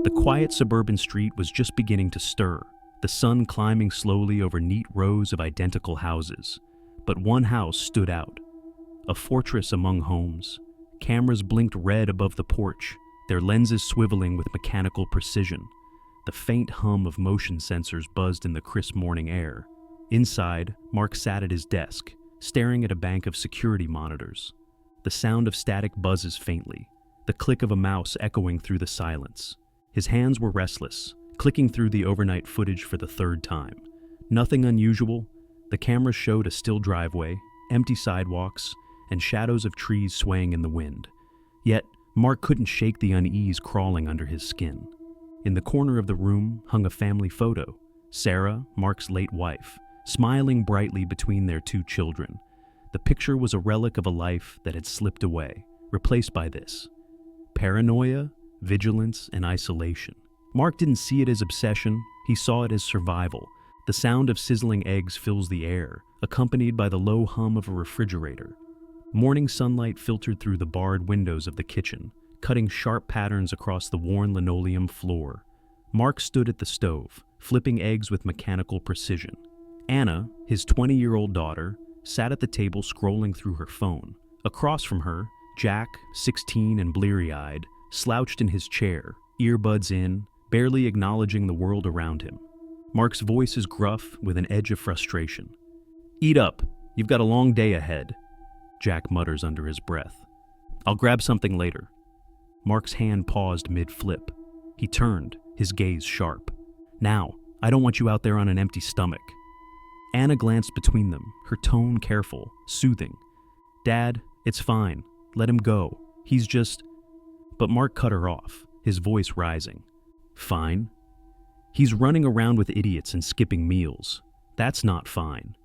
The quiet suburban street was just beginning to stir, the sun climbing slowly over neat rows of identical houses. But one house stood out, a fortress among homes. Cameras blinked red above the porch, their lenses swiveling with mechanical precision. The faint hum of motion sensors buzzed in the crisp morning air. Inside, Mark sat at his desk, staring at a bank of security monitors. The sound of static buzzes faintly, the click of a mouse echoing through the silence. His hands were restless, clicking through the overnight footage for the third time. Nothing unusual. The camera showed a still driveway, empty sidewalks, and shadows of trees swaying in the wind. Yet, Mark couldn't shake the unease crawling under his skin. In the corner of the room hung a family photo, Sarah, Mark's late wife, smiling brightly between their two children. The picture was a relic of a life that had slipped away, replaced by this: paranoia, vigilance, and isolation. Mark didn't see it as obsession, he saw it as survival. The sound of sizzling eggs fills the air, accompanied by the low hum of a refrigerator. Morning sunlight filtered through the barred windows of the kitchen, cutting sharp patterns across the worn linoleum floor. Mark stood at the stove, flipping eggs with mechanical precision. Anna, his 20-year-old daughter, sat at the table scrolling through her phone. Across from her, Jack, 16 and bleary-eyed, slouched in his chair, earbuds in, barely acknowledging the world around him. Mark's voice is gruff with an edge of frustration. "Eat up, you've got a long day ahead," Jack mutters under his breath. "I'll grab something later." Mark's hand paused mid-flip. He turned, his gaze sharp. "Now, I don't want you out there on an empty stomach." Anna glanced between them, her tone careful, soothing. "Dad, it's fine. Let him go. He's just..." But Mark cut her off, his voice rising. "Fine? He's running around with idiots and skipping meals. That's not fine."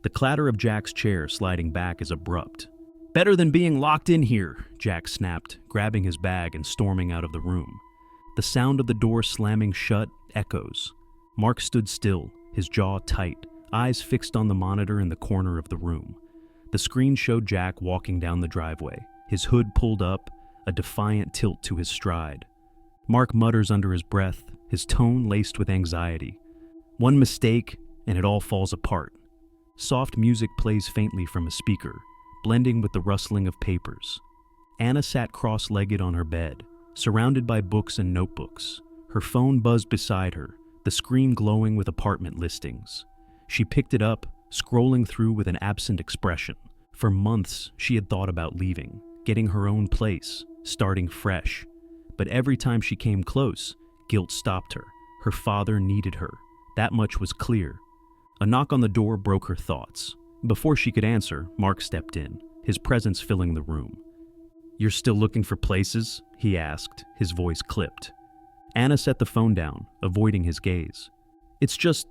The clatter of Jack's chair sliding back is abrupt. "Better than being locked in here," Jack snapped, grabbing his bag and storming out of the room. The sound of the door slamming shut echoes. Mark stood still, his jaw tight, eyes fixed on the monitor in the corner of the room. The screen showed Jack walking down the driveway, his hood pulled up, a defiant tilt to his stride. Mark mutters under his breath, his tone laced with anxiety. One mistake, and it all falls apart. Soft music plays faintly from a speaker, blending with the rustling of papers. Anna sat cross-legged on her bed, surrounded by books and notebooks. Her phone buzzed beside her, the screen glowing with apartment listings. She picked it up, scrolling through with an absent expression. For months, she had thought about leaving, getting her own place, starting fresh. But every time she came close, guilt stopped her. Her father needed her. That much was clear. A knock on the door broke her thoughts. Before she could answer, Mark stepped in, his presence filling the room. "You're still looking for places?" he asked, his voice clipped. Anna set the phone down, avoiding his gaze. "It's just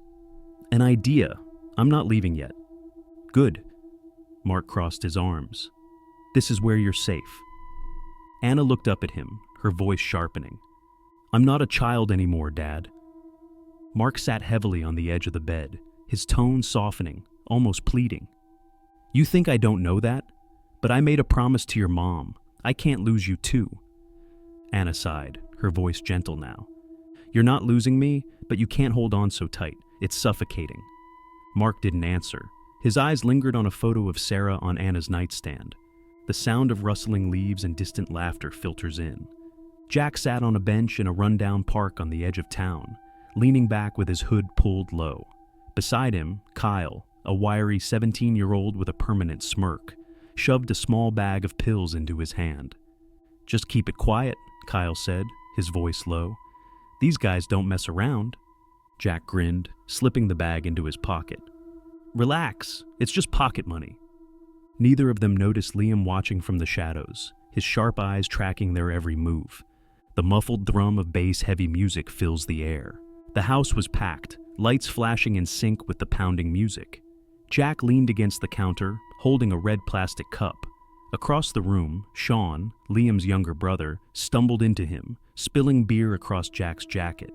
an idea. I'm not leaving yet." "Good." Mark crossed his arms. "This is where you're safe." Anna looked up at him, her voice sharpening. "I'm not a child anymore, Dad." Mark sat heavily on the edge of the bed, his tone softening, almost pleading. "You think I don't know that? But I made a promise to your mom. I can't lose you too." Anna sighed, her voice gentle now. "You're not losing me, but you can't hold on so tight. It's suffocating." Mark didn't answer. His eyes lingered on a photo of Sarah on Anna's nightstand. The sound of rustling leaves and distant laughter filters in. Jack sat on a bench in a rundown park on the edge of town, leaning back with his hood pulled low. Beside him, Kyle, a wiry 17-year-old with a permanent smirk, shoved a small bag of pills into his hand. "Just keep it quiet," Kyle said, his voice low. "These guys don't mess around." Jack grinned, slipping the bag into his pocket. "Relax, it's just pocket money." Neither of them noticed Liam watching from the shadows, his sharp eyes tracking their every move. The muffled thrum of bass-heavy music fills the air. The house was packed, lights flashing in sync with the pounding music. Jack leaned against the counter, holding a red plastic cup. Across the room, Sean, Liam's younger brother, stumbled into him, spilling beer across Jack's jacket.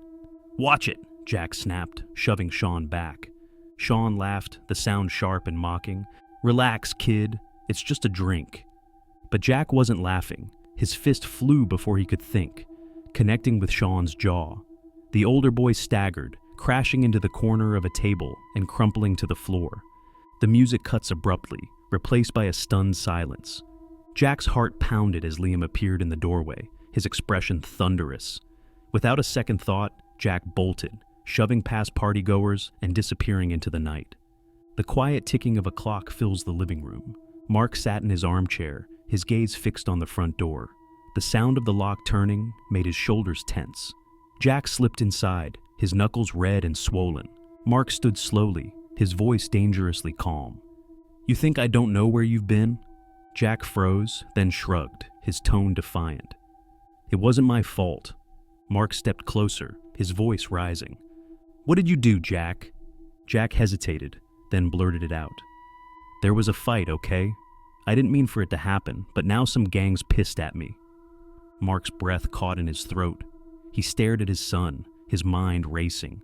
"Watch it," Jack snapped, shoving Sean back. Sean laughed, the sound sharp and mocking. "Relax, kid. It's just a drink." But Jack wasn't laughing. His fist flew before he could think. connecting with Sean's jaw. The older boy staggered, crashing into the corner of a table and crumpling to the floor. The music cuts abruptly, replaced by a stunned silence. Jack's heart pounded as Liam appeared in the doorway, his expression thunderous. Without a second thought, Jack bolted, shoving past partygoers and disappearing into the night. The quiet ticking of a clock fills the living room. Mark sat in his armchair, his gaze fixed on the front door. The sound of the lock turning made his shoulders tense. Jack slipped inside, his knuckles red and swollen. Mark stood slowly, his voice dangerously calm. "You think I don't know where you've been?" Jack froze, then shrugged, his tone defiant. "It wasn't my fault." Mark stepped closer, his voice rising. "What did you do, Jack?" Jack hesitated, then blurted it out. "There was a fight, okay? I didn't mean for it to happen, but now some gang's pissed at me." Mark's breath caught in his throat. He stared at his son, his mind racing.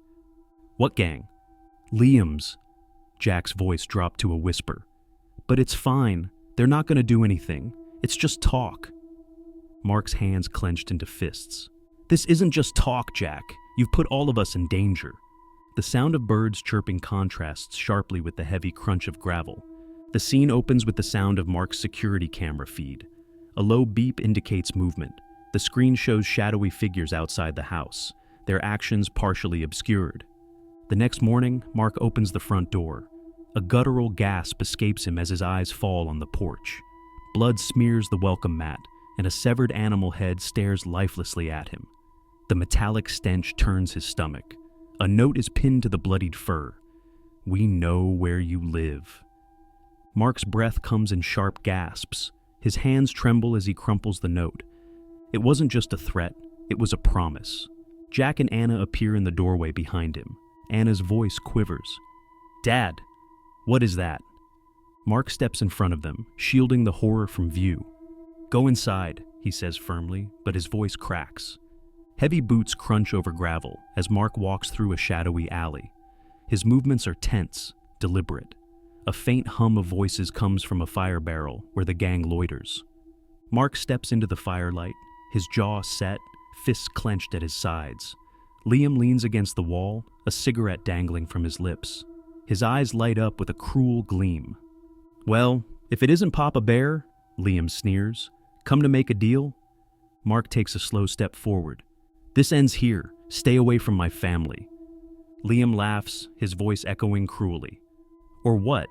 "What gang?" "Liam's." Jack's voice dropped to a whisper. "But it's fine. They're not going to do anything. It's just talk." Mark's hands clenched into fists. "This isn't just talk, Jack. You've put all of us in danger." The sound of birds chirping contrasts sharply with the heavy crunch of gravel. The scene opens with the sound of Mark's security camera feed. A low beep indicates movement. The screen shows shadowy figures outside the house, their actions partially obscured. The next morning, Mark opens the front door. A guttural gasp escapes him as his eyes fall on the porch. Blood smears the welcome mat, and a severed animal head stares lifelessly at him. The metallic stench turns his stomach. A note is pinned to the bloodied fur. "We know where you live." Mark's breath comes in sharp gasps. His hands tremble as he crumples the note. It wasn't just a threat, it was a promise. Jack and Anna appear in the doorway behind him. Anna's voice quivers. "Dad, what is that?" Mark steps in front of them, shielding the horror from view. "Go inside," he says firmly, but his voice cracks. Heavy boots crunch over gravel as Mark walks through a shadowy alley. His movements are tense, deliberate. A faint hum of voices comes from a fire barrel where the gang loiters. Mark steps into the firelight, his jaw set, fists clenched at his sides. Liam leans against the wall, a cigarette dangling from his lips. His eyes light up with a cruel gleam. "Well, if it isn't Papa Bear," Liam sneers, "come to make a deal?" Mark takes a slow step forward. "This ends here. Stay away from my family." Liam laughs, his voice echoing cruelly. "Or what?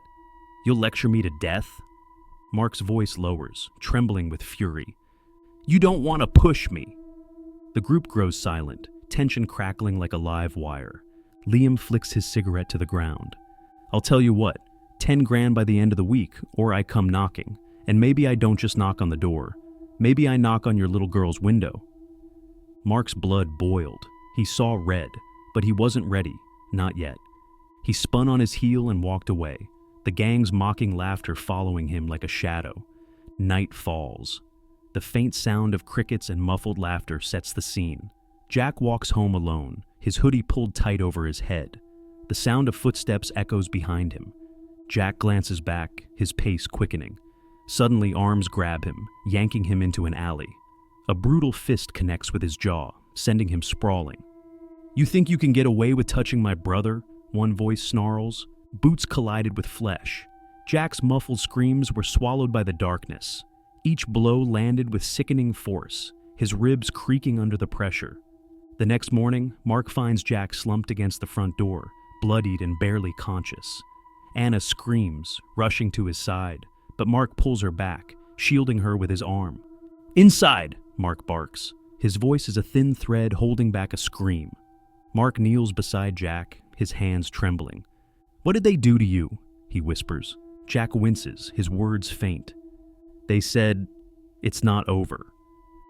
You'll lecture me to death?" Mark's voice lowers, trembling with fury. "You don't want to push me." The group grows silent, tension crackling like a live wire. Liam flicks his cigarette to the ground. "I'll tell you what, 10 grand by the end of the week, or I come knocking. And maybe I don't just knock on the door. Maybe I knock on your little girl's window." Mark's blood boiled. He saw red, but he wasn't ready, not yet. He spun on his heel and walked away, the gang's mocking laughter following him like a shadow. Night falls. The faint sound of crickets and muffled laughter sets the scene. Jack walks home alone, his hoodie pulled tight over his head. The sound of footsteps echoes behind him. Jack glances back, his pace quickening. Suddenly, arms grab him, yanking him into an alley. A brutal fist connects with his jaw, sending him sprawling. "You think you can get away with touching my brother?" one voice snarls. Boots collided with flesh. Jack's muffled screams were swallowed by the darkness. Each blow landed with sickening force, his ribs creaking under the pressure. The next morning, Mark finds Jack slumped against the front door, bloodied and barely conscious. Anna screams, rushing to his side, but Mark pulls her back, shielding her with his arm. "Inside!" Mark barks. His voice is a thin thread holding back a scream. Mark kneels beside Jack, his hands trembling. "What did they do to you?" he whispers. Jack winces, his words faint. "They said, it's not over."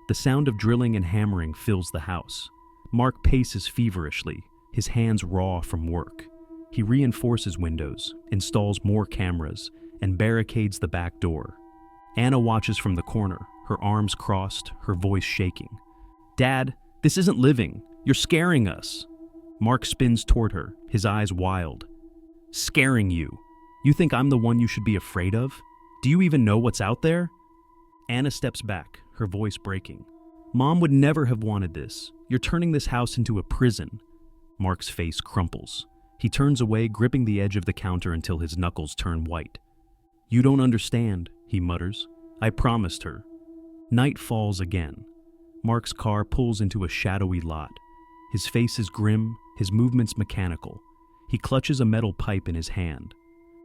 The sound of drilling and hammering fills the house. Mark paces feverishly, his hands raw from work. He reinforces windows, installs more cameras, and barricades the back door. Anna watches from the corner, her arms crossed, her voice shaking. "Dad, this isn't living. You're scaring us." Mark spins toward her, his eyes wild. "Scaring you? You think I'm the one you should be afraid of? Do you even know what's out there?" Anna steps back, her voice breaking. Mom would never have wanted this. You're turning this house into a prison. Mark's face crumples. He turns away, gripping the edge of the counter until his knuckles turn white. You don't understand, he mutters. I promised her. Night falls again. Mark's car pulls into a shadowy lot. His face is grim, his movements mechanical. He clutches a metal pipe in his hand.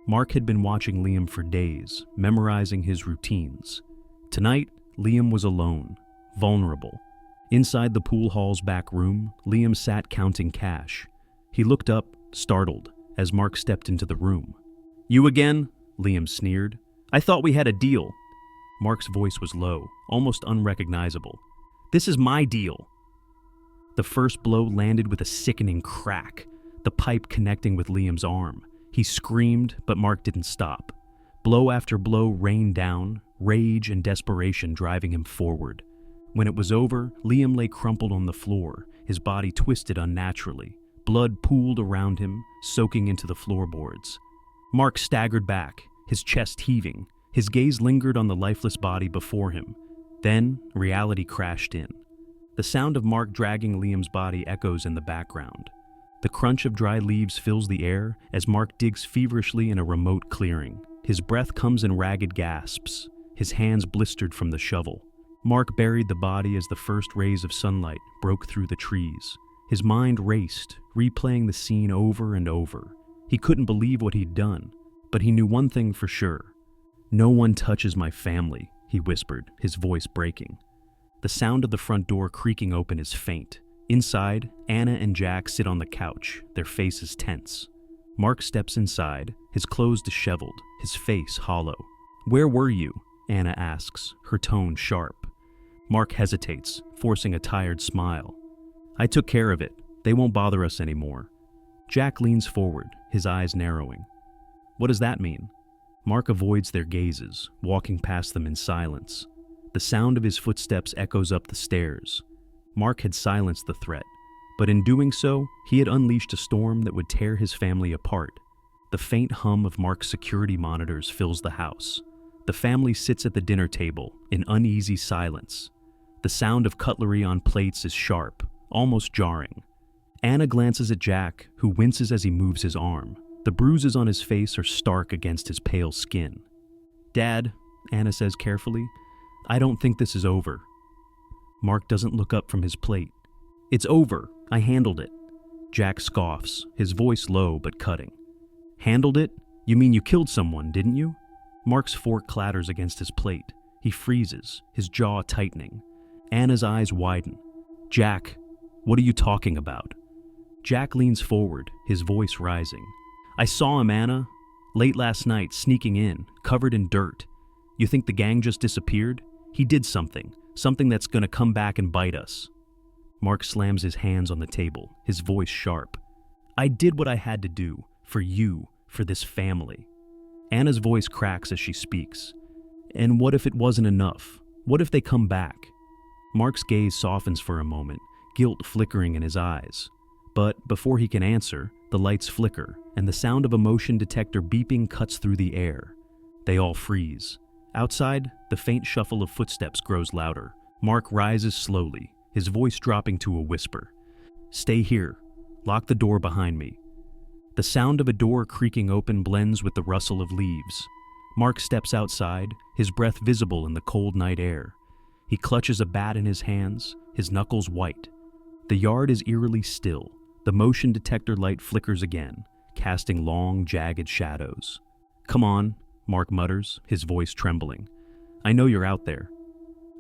Mark had been watching Liam for days, memorizing his routines. Tonight, Liam was alone, vulnerable. Inside the pool hall's back room, Liam sat counting cash. He looked up, startled, as Mark stepped into the room. You again? Liam sneered. I thought we had a deal. Mark's voice was low, almost unrecognizable. This is my deal. The first blow landed with a sickening crack, the pipe connecting with Liam's arm. He screamed, but Mark didn't stop. Blow after blow rained down, rage and desperation driving him forward. When it was over, Liam lay crumpled on the floor, his body twisted unnaturally. Blood pooled around him, soaking into the floorboards. Mark staggered back, his chest heaving. His gaze lingered on the lifeless body before him. Then, reality crashed in. The sound of Mark dragging Liam's body echoes in the background. The crunch of dry leaves fills the air as Mark digs feverishly in a remote clearing. His breath comes in ragged gasps, his hands blistered from the shovel. Mark buried the body as the first rays of sunlight broke through the trees. His mind raced, replaying the scene over and over. He couldn't believe what he'd done, but he knew one thing for sure. No one touches my family, he whispered, his voice breaking. The sound of the front door creaking open is faint. Inside, Anna and Jack sit on the couch, their faces tense. Mark steps inside, his clothes disheveled, his face hollow. Where were you? Anna asks, her tone sharp. Mark hesitates, forcing a tired smile. I took care of it. They won't bother us anymore. Jack leans forward, his eyes narrowing. What does that mean? Mark avoids their gazes, walking past them in silence. The sound of his footsteps echoes up the stairs. Mark had silenced the threat, but in doing so, he had unleashed a storm that would tear his family apart. The faint hum of Mark's security monitors fills the house. The family sits at the dinner table in uneasy silence. The sound of cutlery on plates is sharp, almost jarring. Anna glances at Jack, who winces as he moves his arm. The bruises on his face are stark against his pale skin. Dad, Anna says carefully, I don't think this is over. Mark doesn't look up from his plate. It's over. I handled it. Jack scoffs, his voice low but cutting. Handled it? You mean you killed someone, didn't you? Mark's fork clatters against his plate. He freezes, his jaw tightening. Anna's eyes widen. Jack, what are you talking about? Jack leans forward, his voice rising. I saw him, Anna. Late last night, sneaking in, covered in dirt. You think the gang just disappeared? He did something that's gonna come back and bite us. Mark slams his hands on the table, his voice sharp. I did what I had to do, for you, for this family. Anna's voice cracks as she speaks. And what if it wasn't enough? What if they come back? Mark's gaze softens for a moment, guilt flickering in his eyes. But before he can answer, the lights flicker, and the sound of a motion detector beeping cuts through the air. They all freeze. Outside, the faint shuffle of footsteps grows louder. Mark rises slowly, his voice dropping to a whisper. Stay here. Lock the door behind me. The sound of a door creaking open blends with the rustle of leaves. Mark steps outside, his breath visible in the cold night air. He clutches a bat in his hands, his knuckles white. The yard is eerily still. The motion detector light flickers again, casting long, jagged shadows. Come on, Mark mutters, his voice trembling. I know you're out there.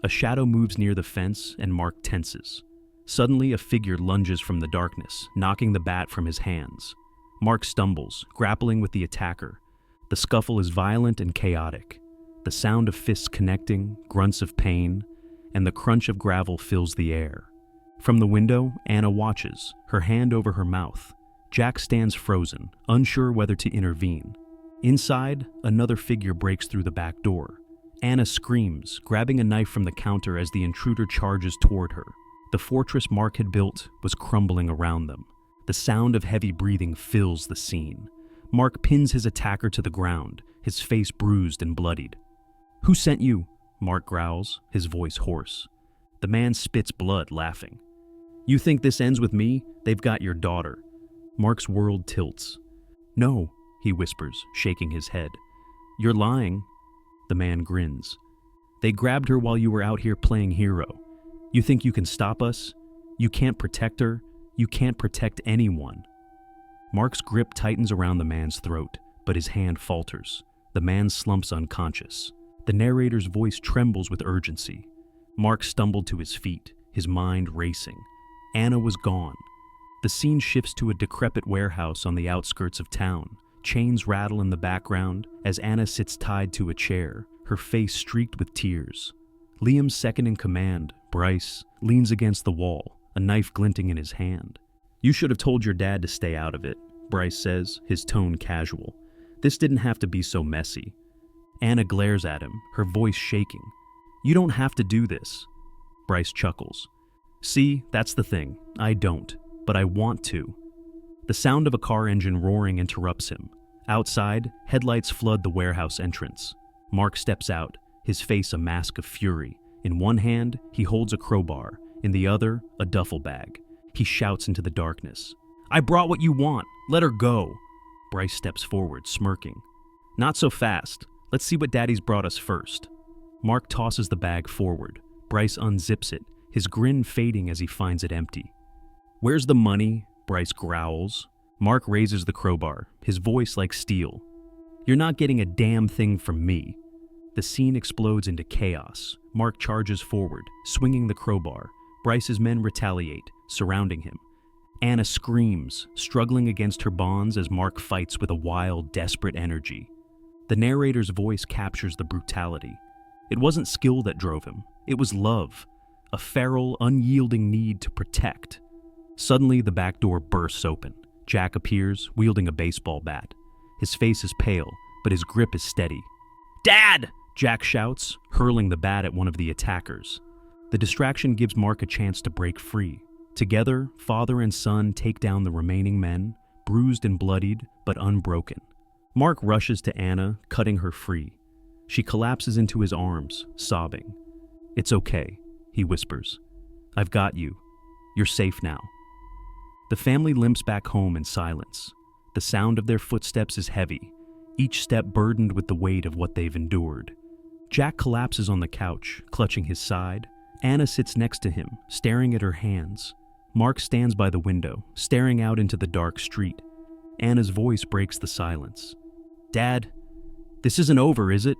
A shadow moves near the fence and Mark tenses. Suddenly, a figure lunges from the darkness, knocking the bat from his hands. Mark stumbles, grappling with the attacker. The scuffle is violent and chaotic. The sound of fists connecting, grunts of pain, and the crunch of gravel fills the air. From the window, Anna watches, her hand over her mouth. Jack stands frozen, unsure whether to intervene. Inside, another figure breaks through the back door. Anna screams, grabbing a knife from the counter as the intruder charges toward her. The fortress Mark had built was crumbling around them. The sound of heavy breathing fills the scene. Mark pins his attacker to the ground, his face bruised and bloodied. Who sent you? Mark growls, his voice hoarse. The man spits blood, laughing. You think this ends with me? They've got your daughter. Mark's world tilts. No, he whispers, shaking his head. You're lying. The man grins. They grabbed her while you were out here playing hero. You think you can stop us? You can't protect her. You can't protect anyone. Mark's grip tightens around the man's throat, but his hand falters. The man slumps unconscious. The narrator's voice trembles with urgency. Mark stumbled to his feet, his mind racing. Anna was gone. The scene shifts to a decrepit warehouse on the outskirts of town. Chains rattle in the background as Anna sits tied to a chair, her face streaked with tears. Liam's second in command, Bryce, leans against the wall, a knife glinting in his hand. You should have told your dad to stay out of it, Bryce says, his tone casual. This didn't have to be so messy. Anna glares at him, her voice shaking. You don't have to do this. Bryce chuckles. See, that's the thing. I don't, but I want to. The sound of a car engine roaring interrupts him. Outside, headlights flood the warehouse entrance. Mark steps out, his face a mask of fury. In one hand, he holds a crowbar. In the other, a duffel bag. He shouts into the darkness. I brought what you want. Let her go. Bryce steps forward, smirking. Not so fast. Let's see what Daddy's brought us first. Mark tosses the bag forward. Bryce unzips it, his grin fading as he finds it empty. Where's the money? Bryce growls. Mark raises the crowbar, his voice like steel. You're not getting a damn thing from me. The scene explodes into chaos. Mark charges forward, swinging the crowbar. Bryce's men retaliate, surrounding him. Anna screams, struggling against her bonds as Mark fights with a wild, desperate energy. The narrator's voice captures the brutality. It wasn't skill that drove him. It was love, a feral, unyielding need to protect. Suddenly, the back door bursts open. Jack appears, wielding a baseball bat. His face is pale, but his grip is steady. Dad! Jack shouts, hurling the bat at one of the attackers. The distraction gives Mark a chance to break free. Together, father and son take down the remaining men, bruised and bloodied, but unbroken. Mark rushes to Anna, cutting her free. She collapses into his arms, sobbing. It's okay, he whispers. I've got you. You're safe now. The family limps back home in silence. The sound of their footsteps is heavy, each step burdened with the weight of what they've endured. Jack collapses on the couch, clutching his side. Anna sits next to him, staring at her hands. Mark stands by the window, staring out into the dark street. Anna's voice breaks the silence. Dad, this isn't over, is it?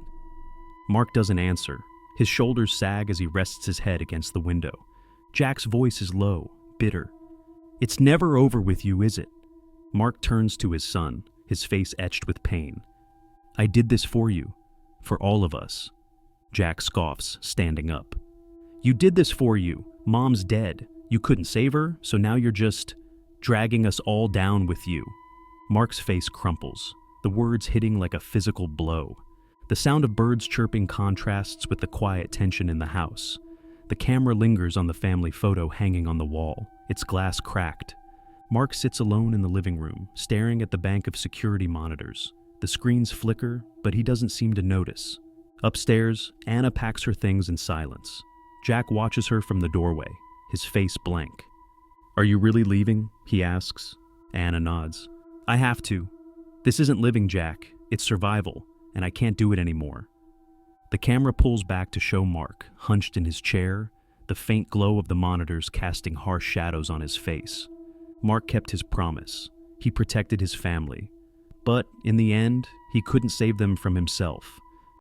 Mark doesn't answer. His shoulders sag as he rests his head against the window. Jack's voice is low, bitter. It's never over with you, is it? Mark turns to his son, his face etched with pain. I did this for you, for all of us. Jack scoffs, standing up. You did this for you. Mom's dead. You couldn't save her, so now you're just dragging us all down with you. Mark's face crumples, the words hitting like a physical blow. The sound of birds chirping contrasts with the quiet tension in the house. The camera lingers on the family photo hanging on the wall, its glass cracked. Mark sits alone in the living room, staring at the bank of security monitors. The screens flicker, but he doesn't seem to notice. Upstairs, Anna packs her things in silence. Jack watches her from the doorway, his face blank. Are you really leaving? He asks. Anna nods. I have to. This isn't living, Jack. It's survival, and I can't do it anymore. The camera pulls back to show Mark, hunched in his chair, the faint glow of the monitors casting harsh shadows on his face. Mark kept his promise. He protected his family. But in the end, he couldn't save them from himself.